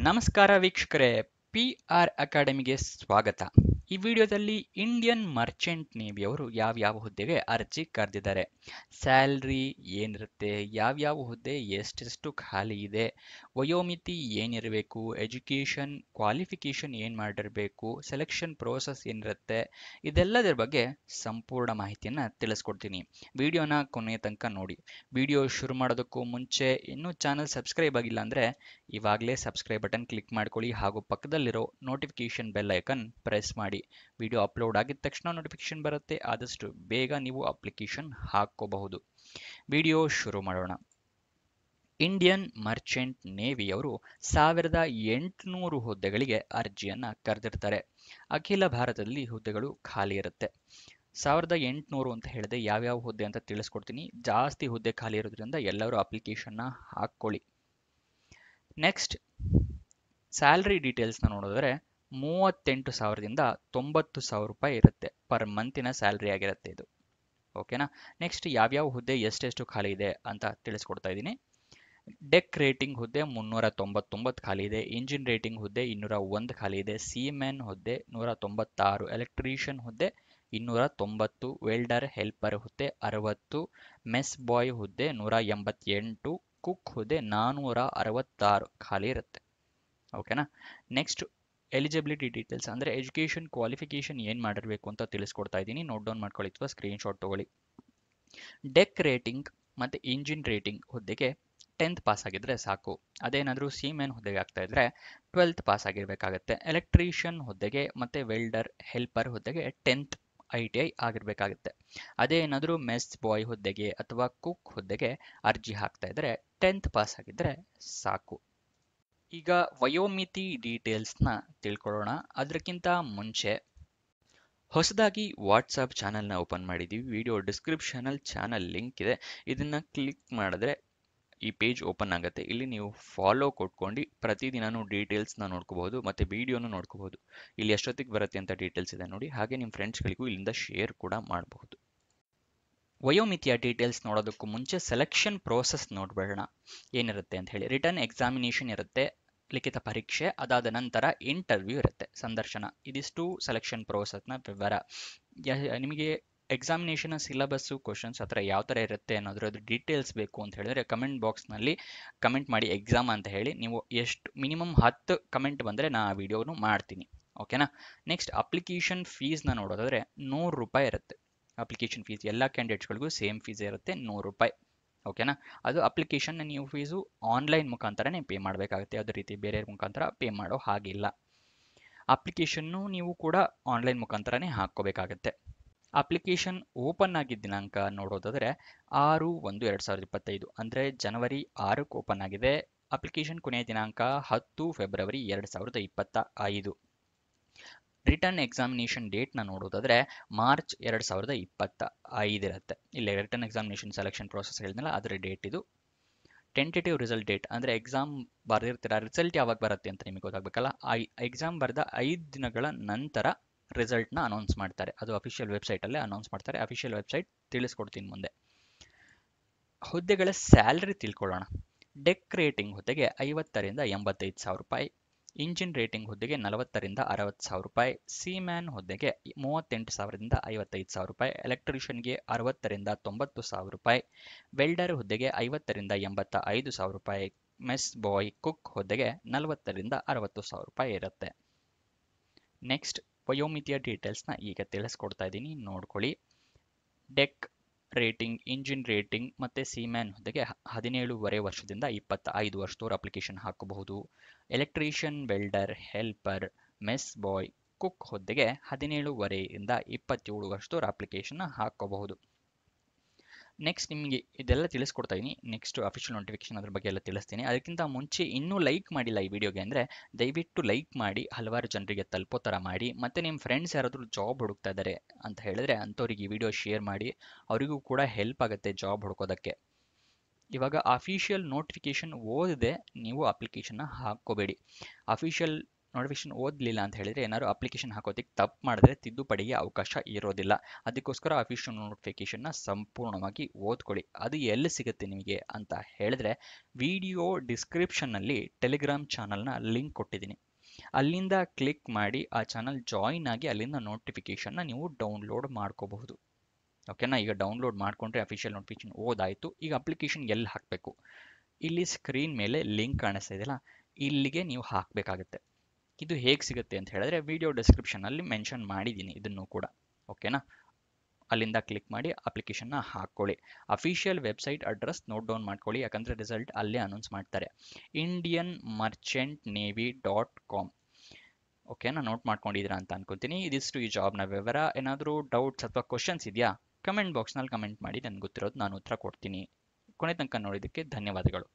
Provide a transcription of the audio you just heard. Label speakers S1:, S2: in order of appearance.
S1: ನಮಸ್ಕಾರ ವೀಕ್ಷಕರೇ, PR ಅಕಾಡೆಮಿಗೆ ಸ್ವಾಗತ. ಈ ವಿಡಿಯೋದಲ್ಲಿ ಇಂಡಿಯನ್ ಮರ್ಚೆಂಟ್ ನೇವಿಯವರು ಯಾವ್ಯಾವ ಹುದ್ದೆಗೆ ಅರ್ಜಿ ಕರೆದಿದ್ದಾರೆ, ಸ್ಯಾಲ್ರಿ ಏನಿರುತ್ತೆ, ಯಾವ್ಯಾವ ಹುದ್ದೆ ಎಷ್ಟೆಷ್ಟು ಖಾಲಿ ಇದೆ, ವಯೋಮಿತಿ ಏನಿರಬೇಕು, ಎಜುಕೇಷನ್ ಕ್ವಾಲಿಫಿಕೇಷನ್ ಏನು ಮಾಡಿರಬೇಕು, ಸೆಲೆಕ್ಷನ್ ಪ್ರೋಸೆಸ್ ಏನಿರುತ್ತೆ, ಇದೆಲ್ಲದರ ಬಗ್ಗೆ ಸಂಪೂರ್ಣ ಮಾಹಿತಿಯನ್ನು ತಿಳಿಸ್ಕೊಡ್ತೀನಿ. ವಿಡಿಯೋನ ಕೊನೆಯ ತನಕ ನೋಡಿ. ವಿಡಿಯೋ ಶುರು ಮಾಡೋದಕ್ಕೂ ಮುಂಚೆ ಇನ್ನೂ ಚಾನಲ್ ಸಬ್ಸ್ಕ್ರೈಬ್ ಆಗಿಲ್ಲ ಅಂದರೆ ಇವಾಗಲೇ ಸಬ್ಸ್ಕ್ರೈಬ್ ಬಟನ್ ಕ್ಲಿಕ್ ಮಾಡ್ಕೊಳ್ಳಿ ಹಾಗೂ ಪಕ್ಕದಲ್ಲಿರೋ ನೋಟಿಫಿಕೇಶನ್ ಬೆಲ್ ಐಕನ್ ಪ್ರೆಸ್ ಮಾಡಿ. ವಿಡಿಯೋ ಅಪ್ಲೋಡ್ ಆಗಿದ ತಕ್ಷಣ ನೋಟಿಫಿಕೇಶನ್ ಬರುತ್ತೆ, ಆದಷ್ಟು ಬೇಗ ನೀವು ಅಪ್ಲಿಕೇಶನ್ ಹಾಕೋಬಹುದು. ವಿಡಿಯೋ ಶುರು ಮಾಡೋಣ. ಇಂಡಿಯನ್ ಮರ್ಚೆಂಟ್ ನೇವಿಯವರು 1800 ಹುದ್ದೆಗಳಿಗೆ ಅರ್ಜಿಯನ್ನ ಕರೆದಿರ್ತಾರೆ. ಅಖಿಲ ಭಾರತದಲ್ಲಿ ಹುದ್ದೆಗಳು ಖಾಲಿ ಇರುತ್ತೆ. 1800 ಅಂತ ಹೇಳಿದೆ, ಯಾವ್ಯಾವ ಹುದ್ದೆ ಅಂತ ತಿಳಿಸ್ಕೊಡ್ತೀನಿ. ಜಾಸ್ತಿ ಹುದ್ದೆ ಖಾಲಿ ಇರೋದ್ರಿಂದ ಎಲ್ಲರೂ ಅಪ್ಲಿಕೇಶನ್ನ ಹಾಕ್ಕೊಳ್ಳಿ. ನೆಕ್ಸ್ಟ್ ಸ್ಯಾಲ್ರಿ ಡೀಟೇಲ್ಸ್ನ ನೋಡಿದ್ರೆ 38,000ದಿಂದ 90,000 ರೂಪಾಯಿ ಇರುತ್ತೆ. ಪರ್ ಮಂತಿನ ಸ್ಯಾಲ್ರಿ ಆಗಿರುತ್ತೆ ಇದು. ಓಕೆನಾ. ನೆಕ್ಸ್ಟ್ ಯಾವ್ಯಾವ ಹುದ್ದೆ ಎಷ್ಟೆಷ್ಟು ಖಾಲಿ ಇದೆ ಅಂತ ತಿಳಿಸ್ಕೊಡ್ತಾ ಇದ್ದೀನಿ. ಡೆಕ್ ರೇಟಿಂಗ್ ಹುದ್ದೆ 399 ಖಾಲಿ ಇದೆ. ಇಂಜಿನ್ ರೇಟಿಂಗ್ ಹುದ್ದೆ 201 ಖಾಲಿ ಇದೆ. ಸಿಮೆನ್ ಹುದ್ದೆ 196, ಎಲೆಕ್ಟ್ರಿಷಿಯನ್ ಹುದ್ದೆ 290, ವೆಲ್ಡರ್ ಹೆಲ್ಪರ್ ಹುದ್ದೆ 60, ಮೆಸ್ ಬಾಯ್ ಹುದ್ದೆ 188, ಕುಕ್ ಹುದ್ದೆ 466 ಖಾಲಿ ಇರುತ್ತೆ. ಓಕೆನಾ. ನೆಕ್ಸ್ಟ್ ಎಲಿಜಿಬಿಲಿಟಿ ಡೀಟೇಲ್ಸ್ ಅಂದರೆ ಎಜುಕೇಷನ್ ಕ್ವಾಲಿಫಿಕೇಷನ್ ಏನು ಮಾಡಿರಬೇಕು ಅಂತ ತಿಳಿಸ್ಕೊಡ್ತಾ ಇದ್ದೀನಿ. ನೋಟ್ ಡೌನ್ ಮಾಡ್ಕೊಳ್ಳಿ ಅಥವಾ ಸ್ಕ್ರೀನ್ಶಾಟ್ ತಗೊಳ್ಳಿ. ಡೆಕ್ ರೇಟಿಂಗ್ ಮತ್ತು ಇಂಜಿನ್ ರೇಟಿಂಗ್ ಹುದ್ದೆಗೆ 10th ಪಾಸ್ ಆಗಿದ್ರೆ ಸಾಕು. ಅದೇನಾದರೂ ಸಿಮೆನ್ ಹುದ್ದೆಗೆ ಆಗ್ತಾ ಇದ್ರೆ 12th ಪಾಸ್ ಆಗಿರಬೇಕಾಗತ್ತೆ. ಎಲೆಕ್ಟ್ರಿಷಿಯನ್ ಹುದ್ದೆಗೆ ಮತ್ತು ವೆಲ್ಡರ್ ಹೆಲ್ಪರ್ ಹುದ್ದೆಗೆ 10th ITI ಆಗಿರಬೇಕಾಗುತ್ತೆ. ಅದೇ ಏನಾದರೂ ಮೆಸ್ ಬಾಯ್ ಹುದ್ದೆಗೆ ಅಥವಾ ಕುಕ್ ಹುದ್ದೆಗೆ ಅರ್ಜಿ ಹಾಕ್ತಾ ಇದ್ರೆ 10th ಪಾಸ್ ಆಗಿದ್ರೆ ಸಾಕು. ಈಗ ವಯೋಮಿತಿ ಡೀಟೇಲ್ಸ್ನ ತಿಳ್ಕೊಳ್ಳೋಣ. ಅದಕ್ಕಿಂತ ಮುಂಚೆ ಹೊಸದಾಗಿ ವಾಟ್ಸಪ್ ಚಾನಲ್ನ ಓಪನ್ ಮಾಡಿದ್ದೀವಿ. ವಿಡಿಯೋ ಡಿಸ್ಕ್ರಿಪ್ಷನಲ್ಲಿ ಚಾನಲ್ ಲಿಂಕ್ ಇದೆ, ಇದನ್ನು ಕ್ಲಿಕ್ ಮಾಡಿದ್ರೆ ಈ ಪೇಜ್ ಓಪನ್ ಆಗುತ್ತೆ. ಇಲ್ಲಿ ನೀವು ಫಾಲೋ ಕೊಟ್ಕೊಂಡು ಪ್ರತಿದಿನನೂ ಡೀಟೇಲ್ಸ್ನ ನೋಡ್ಕೋಬಹುದು ಮತ್ತು ವಿಡಿಯೋನು ನೋಡ್ಕೋಬಹುದು. ಇಲ್ಲಿ ಎಷ್ಟೊತ್ತಿಗೆ ಬರುತ್ತೆ ಅಂತ ಡೀಟೇಲ್ಸ್ ಇದೆ ನೋಡಿ. ಹಾಗೆ ನಿಮ್ಮ ಫ್ರೆಂಡ್ಸ್ಗಳಿಗೂ ಇಲ್ಲಿಂದ ಶೇರ್ ಕೂಡ ಮಾಡಬಹುದು. ವಯೋಮಿತಿಯ ಡೀಟೇಲ್ಸ್ ನೋಡೋದಕ್ಕೂ ಮುಂಚೆ ಸೆಲೆಕ್ಷನ್ ಪ್ರೋಸೆಸ್ ನೋಡ್ಬೇಡ ಏನಿರುತ್ತೆ ಅಂತ ಹೇಳಿ. ರಿಟರ್ನ್ ಎಕ್ಸಾಮಿನೇಷನ್ ಇರುತ್ತೆ, ಲಿಖಿತ ಪರೀಕ್ಷೆ, ಅದಾದ ನಂತರ ಇಂಟರ್ವ್ಯೂ ಇರುತ್ತೆ, ಸಂದರ್ಶನ. ಇದಿಷ್ಟು ಸೆಲೆಕ್ಷನ್ ಪ್ರೋಸೆಸ್ನ ವಿವರ. ನಿಮಗೆ ಎಕ್ಸಾಮಿನೇಷನ್ ಸಿಲೆಬಸ್ಸು ಕ್ವಶನ್ಸ್ ಹತ್ರ ಯಾವ ಥರ ಇರುತ್ತೆ ಅನ್ನೋದ್ರದ್ದು ಡೀಟೇಲ್ಸ್ ಬೇಕು ಅಂತ ಹೇಳಿದ್ರೆ ಕಮೆಂಟ್ ಬಾಕ್ಸ್ನಲ್ಲಿ ಕಮೆಂಟ್ ಮಾಡಿ ಎಕ್ಸಾಮ್ ಅಂತ ಹೇಳಿ. ನೀವು ಎಷ್ಟು ಮಿನಿಮಮ್ 10 ಕಮೆಂಟ್ ಬಂದರೆ ನಾ ಆ ವಿಡಿಯೋನು ಮಾಡ್ತೀನಿ. ಓಕೆನಾ. ನೆಕ್ಸ್ಟ್ ಅಪ್ಲಿಕೇಶನ್ ಫೀಸ್ನ ನೋಡೋದಾದರೆ 100 ರೂಪಾಯಿ ಇರುತ್ತೆ. ಅಪ್ಲಿಕೇಶನ್ ಫೀಸ್ ಎಲ್ಲ ಕ್ಯಾಂಡಿಡೇಟ್ಸ್ಗಳಿಗೂ ಸೇಮ್ ಫೀಸ್ ಇರುತ್ತೆ, 100 ರೂಪಾಯಿ. ಓಕೆನಾ. ಅದು ಅಪ್ಲಿಕೇಶನ್ನ ನೀವು ಫೀಸು ಆನ್ಲೈನ್ ಮುಖಾಂತರನೇ ಪೇ ಮಾಡಬೇಕಾಗುತ್ತೆ. ಯಾವುದೇ ರೀತಿ ಬೇರೆ ಮುಖಾಂತರ ಪೇ ಮಾಡೋ ಹಾಗಿಲ್ಲ. ಅಪ್ಲಿಕೇಶನ್ನು ನೀವು ಕೂಡ ಆನ್ಲೈನ್ ಮುಖಾಂತರನೇ ಹಾಕ್ಕೋಬೇಕಾಗತ್ತೆ. ಅಪ್ಲಿಕೇಶನ್ ಓಪನ್ ಆಗಿದ್ದ ದಿನಾಂಕ ನೋಡೋದಾದರೆ 6/1/2025 ಅಂದರೆ ಜನವರಿ 6ಕ್ಕೆ ಓಪನ್ ಆಗಿದೆ. ಅಪ್ಲಿಕೇಶನ್ ಕೊನೆಯ ದಿನಾಂಕ 10 ಫೆಬ್ರವರಿ 2025. ರಿಟರ್ನ್ ಎಕ್ಸಾಮಿನೇಷನ್ ಡೇಟ್ನ ನೋಡೋದಾದರೆ ಮಾರ್ಚ್ 2025 ಇರುತ್ತೆ. ಇಲ್ಲಿ ರಿಟರ್ನ್ ಎಕ್ಸಾಮಿನೇಷನ್ ಸೆಲೆಕ್ಷನ್ ಪ್ರೋಸೆಸ್ ಹೇಳಿದ್ನಲ್ಲ, ಅದರ ಡೇಟ್ ಇದು. ಟೆಂಟೇಟಿವ್ ರಿಸಲ್ಟ್ ಡೇಟ್ ಅಂದರೆ ಎಕ್ಸಾಮ್ ಬರೆದಿರ್ತೀರ, ರಿಸಲ್ಟ್ ಯಾವಾಗ ಬರುತ್ತೆ ಅಂತ ನಿಮಗೆ ಗೊತ್ತಾಗಬೇಕಲ್ಲ. ಎಕ್ಸಾಮ್ ಬರೆದ 5 ದಿನಗಳ ನಂತರ ರಿಸಲ್ಟ್ನ ಅನೌನ್ಸ್ ಮಾಡ್ತಾರೆ. ಅದು ಅಫಿಷಿಯಲ್ ವೆಬ್ಸೈಟಲ್ಲೇ ಅನೌನ್ಸ್ ಮಾಡ್ತಾರೆ. ಅಫಿಷಿಯಲ್ ವೆಬ್ಸೈಟ್ ತಿಳಿಸ್ಕೊಡ್ತೀನಿ ಮುಂದೆ. ಹುದ್ದೆಗಳ ಸ್ಯಾಲ್ರಿ ತಿಳ್ಕೊಳ್ಳೋಣ. ಡೆಕ್ ರೇಟಿಂಗ್ ಹುದ್ದೆಗೆ 50,000ರಿಂದ 85,000 ರೂಪಾಯಿ. ಇಂಜಿನ್ ರೇಟಿಂಗ್ ಹುದ್ದೆಗೆ 40,000ರಿಂದ 60,000 ರೂಪಾಯಿ. ಸಿಮ್ಯಾನ್ ಹುದ್ದೆಗೆ 38,000ರಿಂದ 55,000 ರೂಪಾಯಿ. ಎಲೆಕ್ಟ್ರಿಷಿಯನ್ಗೆ 60,000ರಿಂದ 90,000 ರೂಪಾಯಿ. ವೆಲ್ಡರ್ ಹುದ್ದೆಗೆ 50,000ರಿಂದ 85,000 ರೂಪಾಯಿ. ಮೆಸ್ ಬಾಯ್ ಕುಕ್ ಹುದ್ದೆಗೆ 40,000ರಿಂದ 60,000 ರೂಪಾಯಿ ಇರುತ್ತೆ. ನೆಕ್ಸ್ಟ್ ವಯೋಮಿತಿಯ ಡೀಟೇಲ್ಸ್ನ ಈಗ ತಿಳಿಸ್ಕೊಡ್ತಾ ಇದ್ದೀನಿ, ನೋಡ್ಕೊಳ್ಳಿ. ಡೆಕ್ ರೇಟಿಂಗ್, ಇಂಜಿನ್ ರೇಟಿಂಗ್ ಮತ್ತು ಸಿಮ್ಯಾನ್ ಹುದ್ದೆಗೆ 17.5 ವರ್ಷದಿಂದ 25 ವರ್ಷದವರು ಅಪ್ಲಿಕೇಶನ್ ಹಾಕಬಹುದು. ಎಲೆಕ್ಟ್ರಿಷಿಯನ್, ವೆಲ್ಡರ್, ಹೆಲ್ಪರ್, ಮೆಸ್ ಬಾಯ್, ಕುಕ್ ಹುದ್ದೆಗೆ 17.5ರಿಂದ 27 ವರ್ಷದವರು ಅಪ್ಲಿಕೇಶನ್ ಹಾಕೋಬಹುದು. ನೆಕ್ಸ್ಟ್ ನಿಮಗೆ ಇದೆಲ್ಲ ತಿಳಿಸ್ಕೊಡ್ತಾ ಇದ್ದೀನಿ. ನೆಕ್ಸ್ಟ್ ಅಫಿಷಿಯಲ್ ನೋಟಿಫಿಕೇಶನ್ ಅದ್ರ ಬಗ್ಗೆ ಎಲ್ಲ ತಿಳಿಸ್ತೀನಿ. ಅದಕ್ಕಿಂತ ಮುಂಚೆ ಇನ್ನೂ ಲೈಕ್ ಮಾಡಿಲ್ಲ ಈ ವಿಡಿಯೋಗೆ ಅಂದರೆ ದಯವಿಟ್ಟು ಲೈಕ್ ಮಾಡಿ, ಹಲವಾರು ಜನರಿಗೆ ತಲುಪೋ ಥರ ಮಾಡಿ. ಮತ್ತು ನಿಮ್ಮ ಫ್ರೆಂಡ್ಸ್ ಯಾರಾದರೂ ಜಾಬ್ ಹುಡುಕ್ತಾ ಇದ್ದಾರೆ ಅಂತ ಹೇಳಿದ್ರೆ ಅಂಥವ್ರಿಗೆ ಈ ವಿಡಿಯೋ ಶೇರ್ ಮಾಡಿ, ಅವರಿಗೂ ಕೂಡ ಹೆಲ್ಪ್ ಆಗುತ್ತೆ ಜಾಬ್ ಹುಡ್ಕೋದಕ್ಕೆ. ಇವಾಗ ಅಫಿಷಿಯಲ್ ನೋಟಿಫಿಕೇಶನ್ ಓದದೆ ನೀವು ಅಪ್ಲಿಕೇಶನ್ನ ಹಾಕ್ಕೋಬೇಡಿ. ಅಫಿಷಿಯಲ್ ನೋಟಿಫಿಕೇಶನ್ ಓದಲಿಲ್ಲ ಅಂತ ಹೇಳಿದರೆ ಏನಾದ್ರು ಅಪ್ಲಿಕೇಶನ್ ಹಾಕೋದಕ್ಕೆ ತಪ್ಪು ಮಾಡಿದ್ರೆ ತಿದ್ದುಪಡಿಗೆ ಅವಕಾಶ ಇರೋದಿಲ್ಲ. ಅದಕ್ಕೋಸ್ಕರ ಅಫಿಷಿಯಲ್ ನೋಟಿಫಿಕೇಶನ್ನ ಸಂಪೂರ್ಣವಾಗಿ ಓದ್ಕೊಳ್ಳಿ. ಅದು ಎಲ್ಲಿ ಸಿಗುತ್ತೆ ನಿಮಗೆ ಅಂತ ಹೇಳಿದ್ರೆ ವಿಡಿಯೋ ಡಿಸ್ಕ್ರಿಪ್ಷನ್ನಲ್ಲಿ ಟೆಲಿಗ್ರಾಮ್ ಚಾನಲ್ನ ಲಿಂಕ್ ಕೊಟ್ಟಿದ್ದೀನಿ. ಅಲ್ಲಿಂದ ಕ್ಲಿಕ್ ಮಾಡಿ ಆ ಚಾನಲ್ ಜಾಯಿನ್ ಆಗಿ ಅಲ್ಲಿಂದ ನೋಟಿಫಿಕೇಶನ್ನ ನೀವು ಡೌನ್ಲೋಡ್ ಮಾಡ್ಕೋಬಹುದು. ಓಕೆನಾ? ಈಗ ಡೌನ್ಲೋಡ್ ಮಾಡಿಕೊಂಡ್ರೆ ಅಫಿಷಿಯಲ್ ನೋಟಿಫಿಕೇಶನ್ ಓದಾಯಿತು. ಈಗ ಅಪ್ಲಿಕೇಶನ್ ಎಲ್ಲಿ ಹಾಕಬೇಕು? ಇಲ್ಲಿ ಸ್ಕ್ರೀನ್ ಮೇಲೆ ಲಿಂಕ್ ಕಾಣಿಸ್ತಾ ಇದೆಯಲ್ಲ, ಇಲ್ಲಿಗೆ ನೀವು ಹಾಕಬೇಕಾಗುತ್ತೆ. ಇದು ಹೇಗೆ ಸಿಗುತ್ತೆ ಅಂತ ಹೇಳಿದ್ರೆ ವಿಡಿಯೋ ಡಿಸ್ಕ್ರಿಪ್ಷನಲ್ಲಿ ಮೆನ್ಷನ್ ಮಾಡಿದ್ದೀನಿ ಇದನ್ನು ಕೂಡ. ಓಕೆನಾ? ಅಲ್ಲಿಂದ ಕ್ಲಿಕ್ ಮಾಡಿ ಅಪ್ಲಿಕೇಶನ್ನ ಹಾಕ್ಕೊಳ್ಳಿ. Official website address note down ಮಾಡ್ಕೊಳ್ಳಿ, ಯಾಕಂದರೆ ರಿಸಲ್ಟ್ ಅಲ್ಲೇ ಅನೌನ್ಸ್ ಮಾಡ್ತಾರೆ. indianmerchantnavy.com. ಓಕೆನಾ? ನೋಟ್ ಮಾಡ್ಕೊಂಡಿದ್ದೀರಾ ಅಂತ ಅನ್ಕೊತೀನಿ. ಇದಿಷ್ಟು ಈ ಜಾಬ್ನ ವಿವರ. ಏನಾದರೂ ಡೌಟ್ಸ್ ಅಥವಾ ಕ್ವಶನ್ಸ್ ಇದೆಯಾ? ಕಮೆಂಟ್ ಬಾಕ್ಸ್ನಲ್ಲಿ ಕಮೆಂಟ್ ಮಾಡಿ, ನನಗೆ ಗೊತ್ತಿರೋದು ನಾನು ಉತ್ತರ ಕೊಡ್ತೀನಿ. ಕೊನೆ ತನಕ ನೋಡಿದ್ದಕ್ಕೆ ಧನ್ಯವಾದಗಳು.